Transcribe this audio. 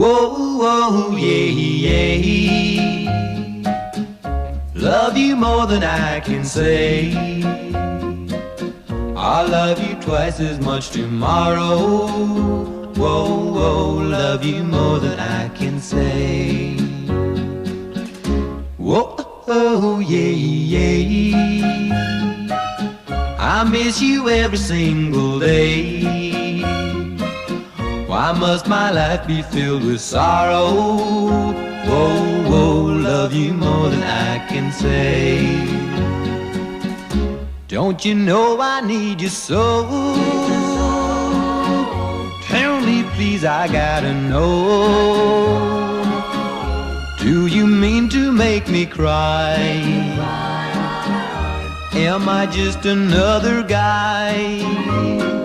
Whoa, whoa, yeah, yeah. Love you more than I can say. I'll love you twice as much tomorrow. Whoa, whoa, love you more than I can say. Whoa, oh, yeah, yeah. I miss you every single day. Why must my life be filled with sorrow? Whoa, whoa, love you more than I can say. Don't you know I need you so? Tell me please, I gotta know. Do you mean to make me cry? Am I just another guy